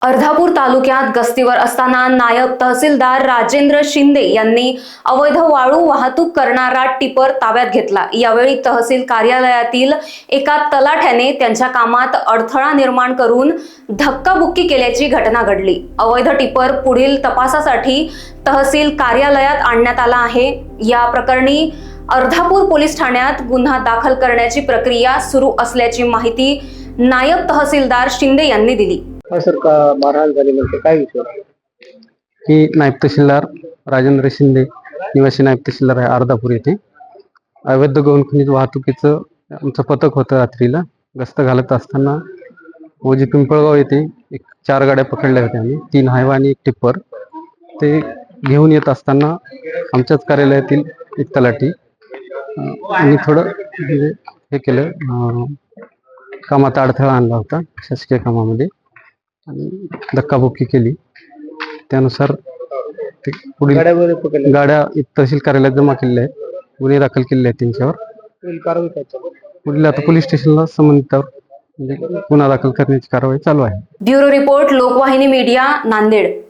अर्धापूर तालुक्यात गस्तीवर असताना नायब तहसीलदार राजेंद्र शिंदे यांनी अवैध वाळू वाहतूक करणारा टिपर ताब्यात घेतला। यावेळी तहसील कार्यालयातील एका तलाठ्याने त्यांच्या कामात अडथळा निर्माण करून धक्काबुक्की केल्याची घटना घडली। अवैध टिपर पुढील तपासासाठी तहसील कार्यालयात आणण्यात आला आहे। या प्रकरणी अर्धापूर पोलीस ठाण्यात गुन्हा दाखल करण्याची प्रक्रिया सुरू असल्याची माहिती नायब तहसीलदार शिंदे यांनी दिली। सर का मारहाण झाली म्हणजे काय विषय? की नायब तहसीलदार राजेंद्र शिंदे निवासी नायब तहसीलदार आहे अर्धापूर येथे अवैध गौण खनिज वाहतुकीचं आमचं पथक होतं। रात्रीला गस्त घालत असताना ओजी पिंपळगाव येथे 4 गाड्या पकडल्या होत्या आम्ही, 3 हायवा आणि 1 टिप्पर। ते घेऊन येत असताना आमच्याच कार्यालयातील एक तलाठी आणि थोडं म्हणजे हे केलं, कामात अडथळा आणला होता शासकीय कामामध्ये आणि धक्काबुक्की केली। त्यानुसार ते पुढील गाड्या तहसील कार्यालयात जमा केलेल्या आहेत, गुन्हे दाखल केलेले आहेत त्यांच्यावर। पुढील आता पोलीस स्टेशनला संबंधितावर म्हणजे गुन्हा दाखल करण्याची कारवाई चालू आहे। Bureau report, Lokvahini media, Nanded.